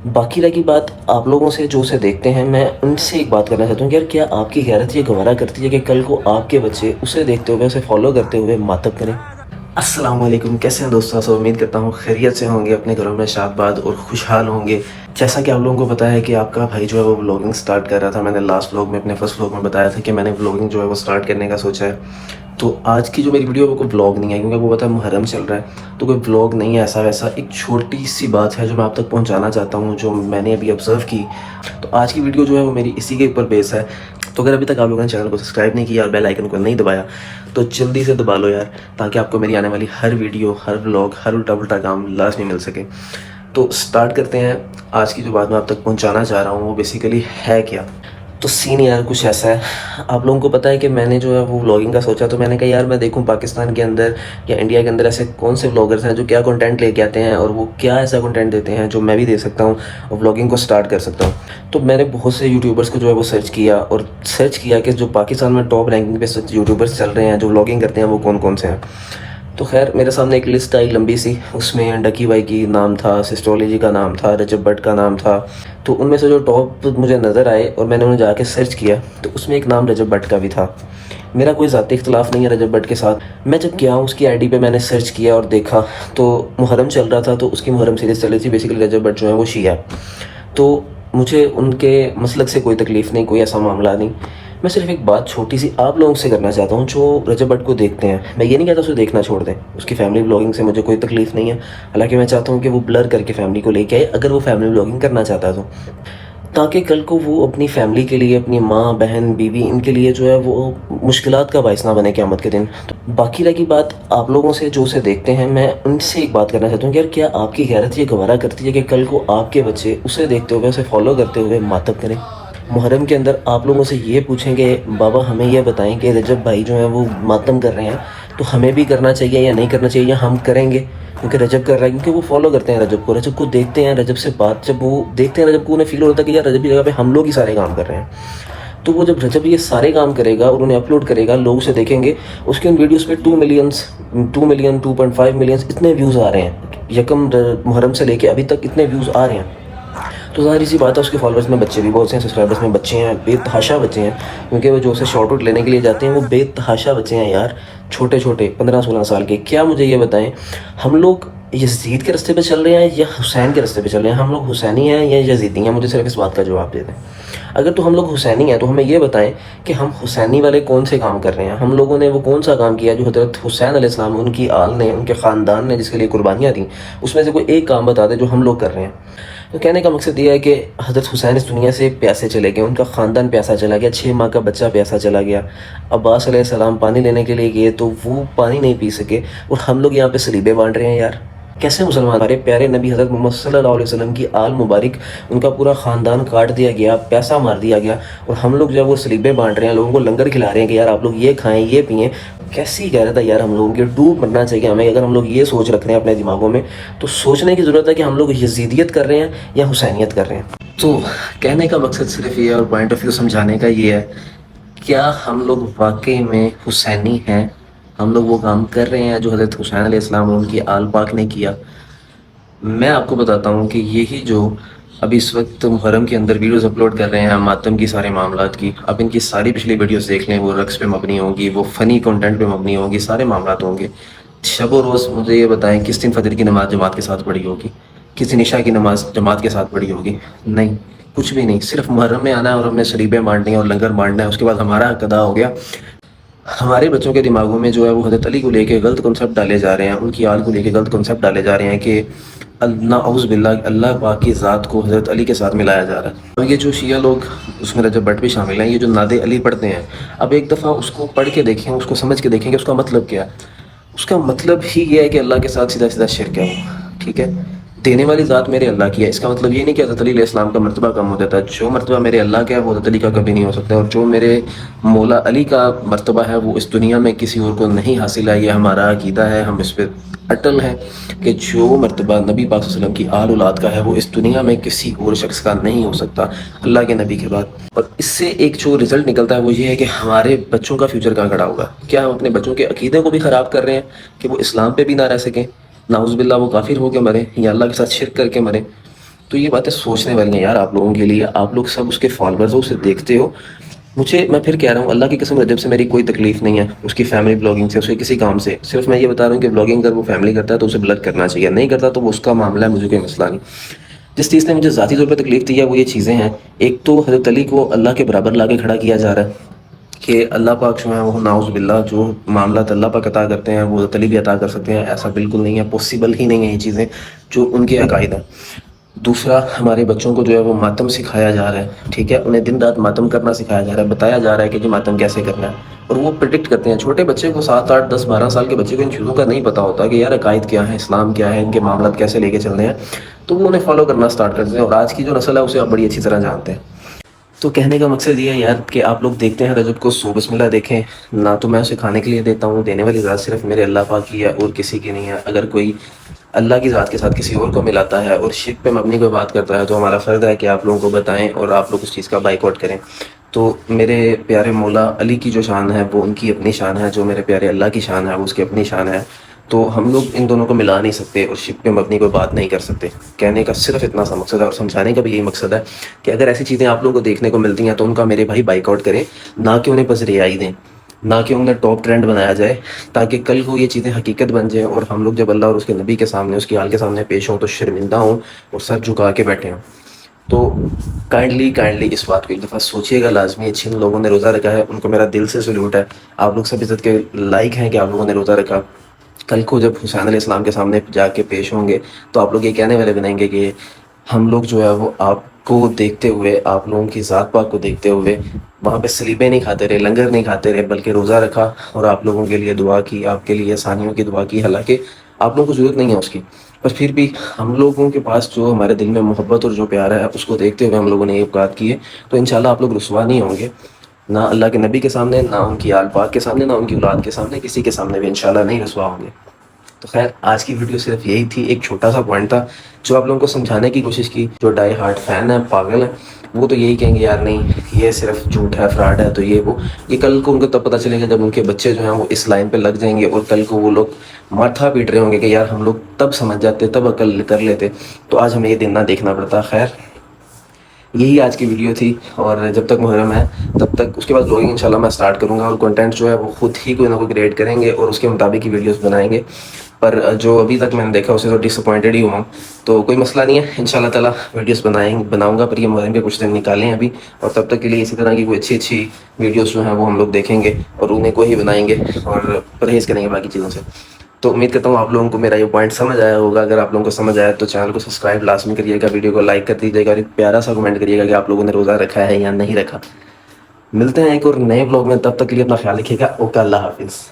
باقی رہی بات آپ لوگوں سے جو اسے دیکھتے ہیں، میں ان سے ایک بات کرنا چاہتا ہوں کہ یار کیا آپ کی غیرت یہ گوارا کرتی ہے کہ کل کو آپ کے بچے اسے دیکھتے ہوئے اسے فالو کرتے ہوئے ماتب کریں؟ السلام علیکم، کیسے ہیں دوستوں؟ سو امید کرتا ہوں خیریت سے ہوں گے، اپنے گھروں میں شاد باد اور خوشحال ہوں گے۔ جیسا کہ آپ لوگوں کو پتا ہے کہ آپ کا بھائی جو ہے وہ ولاگنگ سٹارٹ کر رہا تھا، میں نے لاسٹ ولاگ میں اپنے فرسٹ ولاگ میں بتایا تھا کہ میں نے ولاگنگ جو ہے وہ سٹارٹ کرنے کا سوچا ہے۔ تو آج کی جو میری ویڈیو ہے وہ کوئی ولاگ نہیں ہے، کیونکہ وہ پتہ ہے محرم چل رہا ہے، تو کوئی ولاگ نہیں ہے ایسا ویسا، ایک چھوٹی سی بات ہے جو میں آپ تک پہنچانا چاہتا ہوں، جو میں نے ابھی آبزرو کی۔ تو آج کی ویڈیو جو ہے وہ میری اسی کے اوپر بیس ہے۔ تو اگر ابھی تک آپ لوگوں نے چینل کو سبسکرائب نہیں کیا اور بیل آئیکن کو نہیں دبایا تو جلدی سے دبا لو یار، تاکہ آپ کو میری آنے والی ہر ویڈیو، ہر ولاگ، ہر الٹا پلٹا کام لازمی مل سکے۔ تو سٹارٹ کرتے ہیں۔ آج کی جو بات میں آپ تک پہنچانا چاہ رہا ہوں وہ بیسیکلی ہے کیا؟ تو سین یار کچھ ایسا ہے، آپ لوگوں کو پتہ ہے کہ میں نے جو ہے وہ ولاگنگ کا سوچا، تو میں نے کہا یار میں دیکھوں پاکستان کے اندر یا انڈیا کے اندر ایسے کون سے ولاگرز ہیں جو کیا کنٹینٹ لے کے آتے ہیں اور وہ کیا ایسا کنٹینٹ دیتے ہیں جو میں بھی دے سکتا ہوں اور ولاگنگ کو سٹارٹ کر سکتا ہوں۔ تو میں نے بہت سے یوٹیوبرس کو جو ہے وہ سرچ کیا کہ جو پاکستان میں ٹاپ رینکنگ پہ یوٹیوبرس چل رہے ہیں جو ولاگنگ کرتے ہیں وہ کون کون سے ہیں۔ تو خیر میرے سامنے ایک لسٹ آئی لمبی سی، اس میں ڈکی بھائی کی نام تھا، سسٹولوجی کا نام تھا، رجب بٹ کا نام تھا۔ تو ان میں سے جو ٹاپ مجھے نظر آئے اور میں نے انہیں جا کے سرچ کیا تو اس میں ایک نام رجب بٹ کا بھی تھا۔ میرا کوئی ذاتی اختلاف نہیں ہے رجب بٹ کے ساتھ۔ میں جب گیا ہوں اس کی آئی ڈی پہ میں نے سرچ کیا اور دیکھا تو محرم چل رہا تھا، تو اس کی محرم سیریز چل رہی تھی۔ بیسیکلی رجب بٹ جو ہے وہ شیعہ ہے، تو مجھے ان کے مسلک سے کوئی تکلیف نہیں، کوئی ایسا معاملہ نہیں۔ میں صرف ایک بات چھوٹی سی آپ لوگوں سے کرنا چاہتا ہوں جو رجب بٹ کو دیکھتے ہیں، میں یہ نہیں کہتا اسے دیکھنا چھوڑ دیں، اس کی فیملی بلاگنگ سے مجھے کوئی تکلیف نہیں ہے، حالانکہ میں چاہتا ہوں کہ وہ بلر کر کے فیملی کو لے کے آئے اگر وہ فیملی بلاگنگ کرنا چاہتا ہے تو، تاکہ کل کو وہ اپنی فیملی کے لیے، اپنی ماں بہن بیوی ان کے لیے جو ہے وہ مشکلات کا باعث نہ بنے قیامت کے دن۔ باقی رہی بات آپ لوگوں سے جو اسے دیکھتے ہیں، میں ان سے ایک بات کرنا چاہتا ہوں کہ یار کیا آپ کی غیرت یہ گوارا کرتی ہے کہ کل کو آپ کے بچے اسے دیکھتے ہوئے اسے فالو کرتے ہوئے ماتب کریں؟ محرم کے اندر آپ لوگوں سے یہ پوچھیں کہ بابا ہمیں یہ بتائیں کہ رجب بھائی جو ہیں وہ ماتم کر رہے ہیں تو ہمیں بھی کرنا چاہیے یا نہیں کرنا چاہیے، یا ہم کریں گے کیونکہ رجب کر رہا ہے، کیونکہ وہ فالو کرتے ہیں رجب کو دیکھتے ہیں، رجب سے بات جب وہ دیکھتے ہیں رجب کو انہیں فیل ہوتا ہے کہ یار رجب کی جگہ پہ ہم لوگ ہی سارے کام کر رہے ہیں۔ تو وہ جب رجب یہ سارے کام کرے گا اور انہیں اپلوڈ کرے گا، لوگ اسے دیکھیں گے، اس کے ان ویڈیوز پہ 2 ملین 2.5 ملین اتنے ویوز آ رہے ہیں، یکم محرم سے لے کے ابھی تک اتنے ویوز آ رہے ہیں۔ تو ظاہر سی بات ہے اس کے فالوورز میں بچے بھی بہت سے ہیں، سبسکرائبرز میں بچے ہیں، بے تحاشا بچے ہیں، کیونکہ وہ جو اسے شارٹ آؤٹ لینے کے لیے جاتے ہیں وہ بے تحاشا بچے ہیں یار، چھوٹے چھوٹے 15-16 سال کے۔ کیا مجھے یہ بتائیں ہم لوگ یزید کے راستے پہ چل رہے ہیں یا حسین کے راستے پہ چل رہے ہیں؟ ہم لوگ حسینی ہیں یا یزیدی ہیں؟ مجھے صرف اس بات کا جواب دے دیں۔ اگر تو ہم لوگ حسینی ہیں تو ہمیں یہ بتائیں کہ ہم حسینی والے کون سے کام کر رہے ہیں، ہم لوگوں نے وہ کون سا کام کیا جو حضرت حسین علیہ السلام، ان کی آل نے، ان کے خاندان نے جس کے لیے قربانیاں دیں، اس میں سے کوئی ایک کام بتا دے جو ہم لوگ کر رہے ہیں۔ تو کہنے کا مقصد یہ ہے کہ حضرت حسین اس دنیا سے پیاسے چلے گئے، ان کا خاندان پیاسا چلا گیا، 6 ماہ کا بچہ پیاسا چلا گیا، عباس علیہ السلام پانی لینے کے لیے گئے تو وہ پانی نہیں پی سکے، اور ہم لوگ یہاں پہ سلیبے بانٹ رہے ہیں یار۔ کیسے مسلمان؟ ہمارے پیارے نبی حضرت محمد صلی اللہ علیہ وسلم کی آل مبارک، ان کا پورا خاندان کاٹ دیا گیا، پیسہ مار دیا گیا، اور ہم لوگ جب وہ سلیبے بانٹ رہے ہیں، لوگوں کو لنگر کھلا رہے ہیں کہ یار آپ لوگ یہ کھائیں یہ پئیں۔ کیسی غیرت ہے یار ہم لوگوں کی، ڈوب مرنا چاہیے ہمیں۔ اگر ہم لوگ یہ سوچ رکھ رہے ہیں اپنے دماغوں میں تو سوچنے کی ضرورت ہے کہ ہم لوگ یزیدیت کر رہے ہیں یا حسینیت کر رہے ہیں۔ تو کہنے کا مقصد صرف یہ ہے اور پوائنٹ آف ویو سمجھانے کا یہ ہے، کیا ہم لوگ واقعی میں حسینی ہیں؟ ہم لوگ وہ کام کر رہے ہیں جو حضرت حسین علیہ السلام اور ان کی آل پاک نے کیا؟ میں آپ کو بتاتا ہوں کہ یہی جو ابھی اس وقت محرم کے اندر ویڈیوز اپلوڈ کر رہے ہیں ماتم کی، سارے معاملات کی، اب ان کی ساری پچھلی ویڈیوز دیکھ لیں، وہ رقص پہ مبنی ہوں گی، وہ فنی کنٹینٹ پہ مبنی ہوں گی، سارے معاملات ہوں گے۔ شب و روز مجھے یہ بتائیں کس دن فجر کی نماز جماعت کے ساتھ پڑھی ہوگی، کس دن عشاء کی نماز جماعت کے ساتھ پڑھی ہوگی؟ نہیں، کچھ بھی نہیں۔ صرف محرم میں آنا ہے اور ہم نے سلیبیں بانٹنی اور لنگر بانٹنا ہے، اس کے بعد ہمارا حق ادا ہو گیا۔ ہمارے بچوں کے دماغوں میں جو ہے وہ حضرت علی کو لے کے غلط کنسیپٹ ڈالے جا رہے ہیں، ان کی آل کو لے کے غلط کنسیپٹ ڈالے جا رہے ہیں کہ نعوذ باللہ اللہ پاک کی ذات کو حضرت علی کے ساتھ ملایا جا رہا ہے۔ اور یہ جو شیعہ لوگ، اس میں رجب بٹ بھی شامل ہیں، یہ جو نعت علی پڑھتے ہیں، اب ایک دفعہ اس کو پڑھ کے دیکھیں، اس کو سمجھ کے دیکھیں کہ اس کا مطلب کیا ہے۔ اس کا مطلب ہی یہ ہے کہ اللہ کے ساتھ سیدھا سیدھا شرک ہے وہ، ٹھیک ہے؟ دینے والی ذات میرے اللہ کی ہے، اس کا مطلب یہ نہیں کہ حضرت علی علیہ السلام کا مرتبہ کم ہو جاتا ہے۔ جو مرتبہ میرے اللہ کا ہے وہ حضرت علی کا کبھی نہیں ہو سکتا، اور جو میرے مولا علی کا مرتبہ ہے وہ اس دنیا میں کسی اور کو نہیں حاصل ہے۔ یہ ہمارا عقیدہ ہے، ہم اس پہ اٹل ہیں کہ جو مرتبہ نبی پاک صلی اللہ علیہ وسلم کی آل اولاد کا ہے وہ اس دنیا میں کسی اور شخص کا نہیں ہو سکتا اللہ کے نبی کے بعد۔ اور اس سے ایک جو رزلٹ نکلتا ہے وہ یہ ہے کہ ہمارے بچوں کا فیوچر کہاں کھڑا ہوگا؟ کیا ہم اپنے بچوں کے عقیدے کو بھی خراب کر رہے ہیں کہ وہ اسلام پہ بھی نہ رہ سکیں، نعوذ باللہ وہ کافر ہو کے مرے یا اللہ کے ساتھ شرک کر کے مرے؟ تو یہ باتیں سوچنے والی ہیں یار آپ لوگوں کے لیے. آپ لوگ سب اس کے فالوورز ہو, اسے دیکھتے ہو. میں پھر کہہ رہا ہوں, اللہ کی قسم رجب سے میری کوئی تکلیف نہیں ہے اس کی فیملی بلاگنگ سے, اسے کسی کام سے. صرف میں یہ بتا رہا ہوں کہ بلاگنگ اگر وہ فیملی کرتا ہے تو اسے بلگ کرنا چاہیے, نہیں کرتا تو وہ اس کا معاملہ ہے, مجھے کوئی مسئلہ نہیں. جس چیز نے مجھے ذاتی طور پہ تکلیف دی ہے وہ یہ چیزیں ہیں. ایک تو حضرت علی کو اللہ کے برابر لا کے کھڑا کیا جا رہا ہے کہ اللہ پاک جو ہے وہ ناؤز باللہ جو معاملات اللہ پاک عطا کرتے ہیں وہ حضرت علی بھی عطا کر سکتے ہیں. ایسا بالکل نہیں ہے, پاسبل ہی نہیں ہے یہ چیزیں جو ان کے عقائد ہیں. دوسرا, ہمارے بچوں کو جو ہے وہ ماتم سکھایا جا رہا ہے, ٹھیک ہے, انہیں دن رات ماتم کرنا سکھایا جا رہا ہے, بتایا جا رہا ہے کہ جی ماتم کیسے کرنا ہے. اور وہ پریڈکٹ کرتے ہیں. چھوٹے بچے کو 7 8 10 12 سال کے بچے کو ان چیزوں کا نہیں پتہ ہوتا کہ یار عقائد کیا ہے, اسلام کیا ہے, ان کے معاملات کیسے لے کے چلنے ہیں. تو وہ انہیں فالو کرنا سٹارٹ کرتے ہیں, اور آج کی جو نسل ہے اسے آپ بڑی اچھی طرح جانتے ہیں. تو کہنے کا مقصد یہ ہے یار کہ آپ لوگ دیکھتے ہیں رجب کو, سو بسم اللہ دیکھیں. نہ تو میں اسے کھانے کے لیے دیتا ہوں, دینے والی ذات صرف میرے اللہ پاک کی ہے اور کسی کی نہیں ہے. اگر کوئی اللہ کی ذات کے ساتھ کسی اور کو ملاتا ہے اور شرک پہ مبنی کوئی بات کرتا ہے تو ہمارا فرض ہے کہ آپ لوگوں کو بتائیں اور آپ لوگ اس چیز کا بائیکاٹ کریں. تو میرے پیارے مولا علی کی جو شان ہے وہ ان کی اپنی شان ہے, جو میرے پیارے اللہ کی شان ہے وہ اس کی اپنی شان ہے. تو ہم لوگ ان دونوں کو ملا نہیں سکتے اور شرک پہ مبنی کوئی بات نہیں کر سکتے. کہنے کا صرف اتنا سا مقصد ہے, اور سمجھانے کا بھی یہی مقصد ہے کہ اگر ایسی چیزیں آپ لوگوں کو دیکھنے کو ملتی ہیں تو ان کا میرے بھائی بائیک آؤٹ کریں, نہ کہ انہیں بس رہائی دیں, نہ کہ انہیں ٹاپ ٹرینڈ بنایا جائے, تاکہ کل کو یہ چیزیں حقیقت بن جائیں اور ہم لوگ جب اللہ اور اس کے نبی کے سامنے, اس کی حال کے سامنے پیش ہوں تو شرمندہ ہوں اور سر جھکا کے بیٹھے ہوں. تو کائنڈلی اس بات کو ایک دفعہ سوچیے گا لازمی. جن لوگوں نے روزہ رکھا ہے ان کو میرا دل سے سلوٹ ہے. آپ لوگ سب عزت کے لائق ہیں کہ آپ لوگوں نے روزہ رکھا. کل کو جب حسین علیہ السلام کے سامنے جا کے پیش ہوں گے تو آپ لوگ یہ کہنے والے بنائیں گے کہ ہم لوگ جو ہے وہ آپ کو دیکھتے ہوئے, آپ لوگوں کی ذات پاک کو دیکھتے ہوئے وہاں پہ سلیبیں نہیں کھاتے رہے, لنگر نہیں کھاتے رہے, بلکہ روزہ رکھا اور آپ لوگوں کے لیے دعا کی, آپ کے لیے ثانیوں کی دعا کی. حالانکہ آپ لوگوں کو ضرورت نہیں ہے اس کی, پر پھر بھی ہم لوگوں کے پاس جو ہمارے دل میں محبت اور جو پیار ہے اس کو دیکھتے ہوئے ہم لوگوں نے یہ اوقات کی ہے. تو انشاءاللہ آپ لوگ رسوا نہیں ہوں گے, نہ اللہ کے نبی کے سامنے, نہ ان کی آل پاک کے سامنے, نہ ان کی اولاد کے سامنے, کسی کے سامنے بھی انشاءاللہ نہیں رسوا ہوں گے. تو خیر, آج کی ویڈیو صرف یہی تھی, ایک چھوٹا سا پوائنٹ تھا جو آپ لوگوں کو سمجھانے کی کوشش کی. جو ڈائی ہارٹ فین ہے, پاگل ہے, وہ تو یہی کہیں گے یار نہیں یہ صرف جھوٹ ہے, فراڈ ہے. تو یہ کل کو ان کو تب پتہ چلے گا جب ان کے بچے جو ہیں وہ اس لائن پہ لگ جائیں گے, اور کل کو وہ لوگ ماتھا پیٹ رہے ہوں گے کہ یار ہم لوگ تب سمجھ جاتے, تب عقل کر لیتے, تو آج ہمیں یہ دن نہ دیکھنا پڑتا. خیر, یہی آج کی ویڈیو تھی, اور جب تک محرم ہے تب تک اس کے بعد بلاگنگ انشاءاللہ میں سٹارٹ کروں گا, اور کنٹینٹ جو ہے وہ خود ہی کوئی نہ کوئی کریٹ کریں گے اور اس کے مطابق ہی ویڈیوز بنائیں گے. پر جو ابھی تک میں نے دیکھا اسے تو ڈس اپوائنٹڈ ہی ہوا ہوں. تو کوئی مسئلہ نہیں ہے, انشاءاللہ تعالیٰ ویڈیوز بناؤں گا, پر یہ محرم کے کچھ دن نکالیں ہیں ابھی, اور تب تک کے لیے اسی طرح کی کوئی اچھی ویڈیوز جو ہیں وہ ہم لوگ دیکھیں گے اور انہیں کو ہی بنائیں گے اور پرہیز کریں گے باقی چیزوں سے. تو امید کرتا ہوں آپ لوگوں کو میرا یہ پوائنٹ سمجھ آیا ہوگا. اگر آپ لوگوں کو سمجھ آیا تو چینل کو سبسکرائب لازمی کریے گا, ویڈیو کو لائک کر دیجیے گا, اور ایک پیارا سا کمنٹ کریے گا کہ آپ لوگوں نے روزہ رکھا ہے یا نہیں رکھا. ملتے ہیں ایک اور نئے بلاگ میں, تب تک کے لیے اپنا خیال رکھیے گا. اوکے, اللہ حافظ.